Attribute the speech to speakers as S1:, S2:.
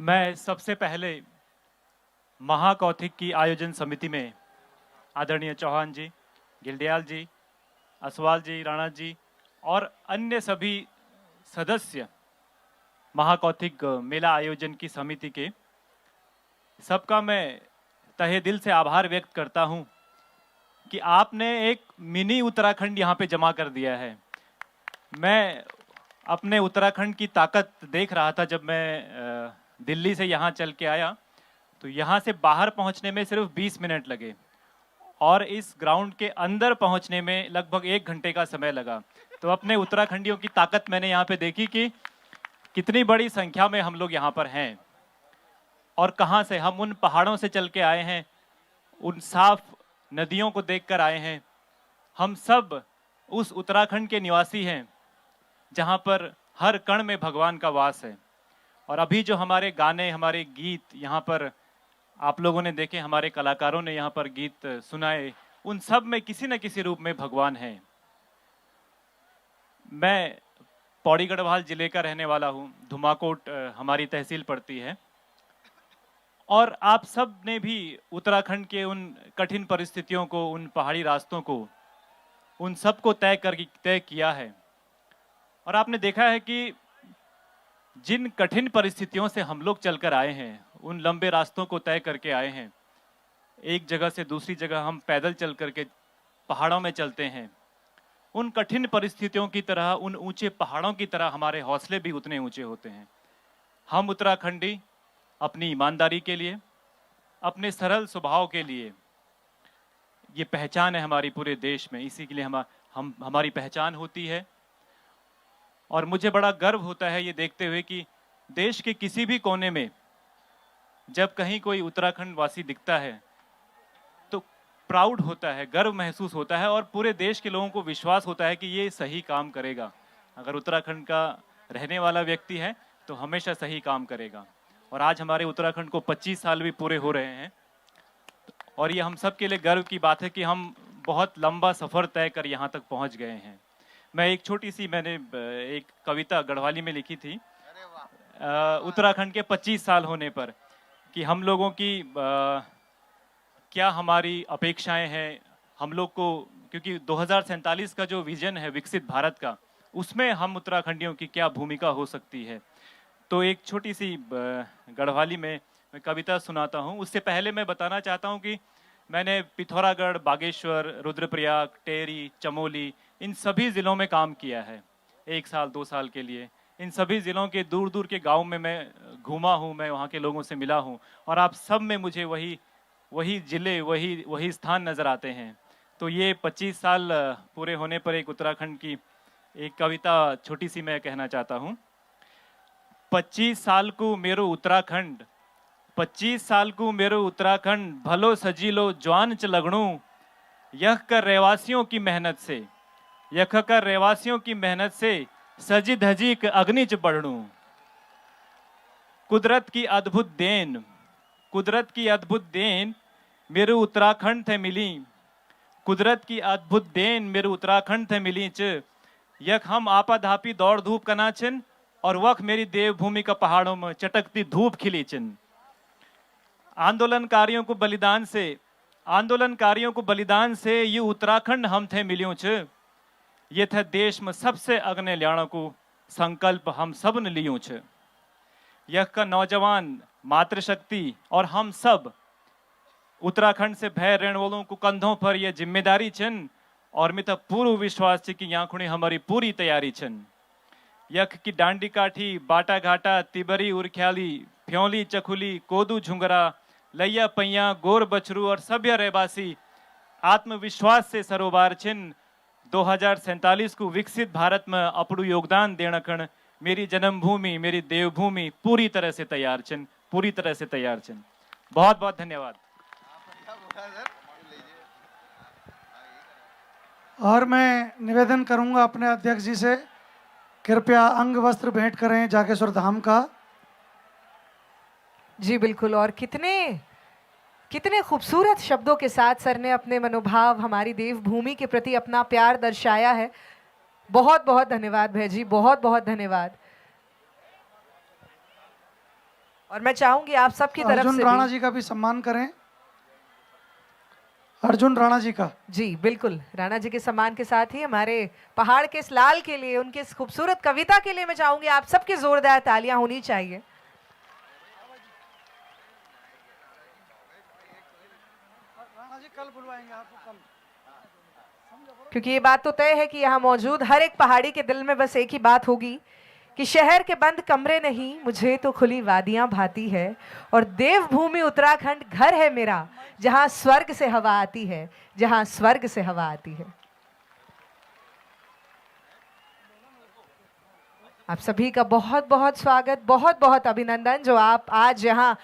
S1: मैं सबसे पहले महाकौथिक की आयोजन समिति में आदरणीय चौहान जी, गिल्डियाल जी, असवाल जी, राणा जी और अन्य सभी सदस्य महाकौथिक मेला आयोजन की समिति के सबका मैं तहे दिल से आभार व्यक्त करता हूं कि आपने एक मिनी उत्तराखंड यहाँ पे जमा कर दिया है। मैं अपने उत्तराखंड की ताकत देख रहा था जब मैं दिल्ली से यहाँ चल के आया, तो यहाँ से बाहर पहुँचने में सिर्फ 20 मिनट लगे और इस ग्राउंड के अंदर पहुँचने में लगभग 1 घंटे का समय लगा। तो अपने उत्तराखंडियों की ताकत मैंने यहाँ पे देखी कि कितनी बड़ी संख्या में हम लोग यहाँ पर हैं और कहाँ से हम उन पहाड़ों से चल के आए हैं, उन साफ नदियों को देखकर आए हैं। हम सब उस उत्तराखंड के निवासी हैं जहाँ पर हर कण में भगवान का वास है। और अभी जो हमारे गाने, हमारे गीत यहाँ पर आप लोगों ने देखे, हमारे कलाकारों ने यहाँ पर गीत सुनाए, उन सब में किसी न किसी रूप में भगवान है। मैं पौड़ी गढ़वाल जिले का रहने वाला हूँ, धुमाकोट हमारी तहसील पड़ती है और आप सब ने भी उत्तराखंड के उन कठिन परिस्थितियों को, उन पहाड़ी रास्तों को, उन सब को तय किया है। और आपने देखा है कि जिन कठिन परिस्थितियों से हम लोग चलकर आए हैं, उन लंबे रास्तों को तय करके आए हैं, एक जगह से दूसरी जगह हम पैदल चल करके पहाड़ों में चलते हैं। उन कठिन परिस्थितियों की तरह, उन ऊंचे पहाड़ों की तरह हमारे हौसले भी उतने ऊंचे होते हैं। हम उत्तराखंडी अपनी ईमानदारी के लिए, अपने सरल स्वभाव के लिए, ये पहचान है हमारी पूरे देश में, इसी के लिए हमारी पहचान होती है। और मुझे बड़ा गर्व होता है ये देखते हुए कि देश के किसी भी कोने में जब कहीं कोई उत्तराखंड वासी दिखता है तो प्राउड होता है, गर्व महसूस होता है और पूरे देश के लोगों को विश्वास होता है कि ये सही काम करेगा। अगर उत्तराखंड का रहने वाला व्यक्ति है तो हमेशा सही काम करेगा। और आज हमारे उत्तराखंड को 25 साल भी पूरे हो रहे हैं और ये हम सब के लिए गर्व की बात है कि हम बहुत लंबा सफ़र तय कर यहाँ तक पहुँच गए हैं। मैं एक छोटी सी, मैंने एक कविता गढ़वाली में लिखी थी उत्तराखंड के 25 साल होने पर, कि हम लोगों की क्या हमारी अपेक्षाएं हैं हम लोग को, क्योंकि 2047 का जो विजन है विकसित भारत का, उसमें हम उत्तराखंडियों की क्या भूमिका हो सकती है। तो एक छोटी सी गढ़वाली में मैं कविता सुनाता हूँ। उससे पहले मैं बताना चाहता हूँ कि मैंने पिथौरागढ़, बागेश्वर, रुद्रप्रयाग, टेहरी, चमोली, इन सभी ज़िलों में काम किया है 1 साल 2 साल के लिए। इन सभी ज़िलों के दूर दूर के गांव में मैं घूमा हूँ, मैं वहाँ के लोगों से मिला हूँ और आप सब में मुझे वही ज़िले, वही स्थान नज़र आते हैं। तो ये 25 साल पूरे होने पर एक उत्तराखंड की एक कविता छोटी सी मैं कहना चाहता हूँ। 25 साल को मेरो उत्तराखंड, 25 साल को मेरो उत्तराखंड, भलो सजीलो जवान च लगणू, यह कर रहवासियों की मेहनत से, यख कर रहवासियों की मेहनत से सजी धजी के अग्नि च बढ़णू। कुदरत की अद्भुत देन, कुदरत की अद्भुत देन मेरे उत्तराखंड थे मिली, कुदरत की अद्भुत देन मेरे उत्तराखंड थे मिली च, यख हम आपाधापी दौड़ धूप कनाचन और वख मेरी देवभूमि का पहाड़ों में चटकती धूप खिली चिन। आंदोलनकारियों को बलिदान से ये उत्तराखंड हम थे मिलियों छ, ये थे देश में सबसे अग्नि ल्याणों को संकल्प हम सब ने लियों छ। यह का नौजवान मातृशक्ति और हम सब उत्तराखंड से भय रहने वालों को कंधों पर यह जिम्मेदारी छन और मिता पूर्ण विश्वास है कि यहाँ खुणी हमारी पूरी तैयारी छन। यख की डांडी काठी, बाटा घाटा, तिबरी उरख्याली, फ्योली चखुली, कोदू झुंगरा, लैया पैया, गोर बछरू और सभ्य रहवासी आत्मविश्वास से सरोबार छिन। 2047 को विकसित भारत में अपड़ू योगदान देना कण मेरी जन्मभूमि, मेरी देवभूमि पूरी तरह से तैयार छिन, पूरी तरह से तैयार छिन। बहुत बहुत धन्यवाद।
S2: और मैं निवेदन करूंगा अपने अध्यक्ष जी से, कृपया अंग वस्त्र भेंट करें जागेश्वर धाम का।
S3: जी बिल्कुल। और कितने खूबसूरत शब्दों के साथ सर ने अपने मनोभाव, हमारी देवभूमि के प्रति अपना प्यार दर्शाया है। बहुत बहुत धन्यवाद भैया जी, बहुत बहुत धन्यवाद। और मैं चाहूंगी आप सबकी तरफ
S2: अर्जुन
S3: से
S2: राणा
S3: भी,
S2: जी का भी सम्मान करें। अर्जुन राणा जी का।
S3: जी बिल्कुल, राणा जी के सम्मान के साथ ही हमारे पहाड़ के इस लाल के लिए, उनके इस खूबसूरत कविता के लिए मैं चाहूंगी आप सबकी जोरदार तालियां होनी चाहिए।
S2: राणा जी कल बुलवाएंगे आपको, कल।
S3: क्योंकि ये बात तो तय है कि यहाँ मौजूद हर एक पहाड़ी के दिल में बस एक ही बात होगी कि शहर के बंद कमरे नहीं, मुझे तो खुली वादियां भाती है, और देवभूमि उत्तराखंड घर है मेरा, जहां स्वर्ग से हवा आती है, जहां स्वर्ग से हवा आती है। आप सभी का बहुत बहुत स्वागत, बहुत बहुत अभिनंदन जो आप आज यहाँ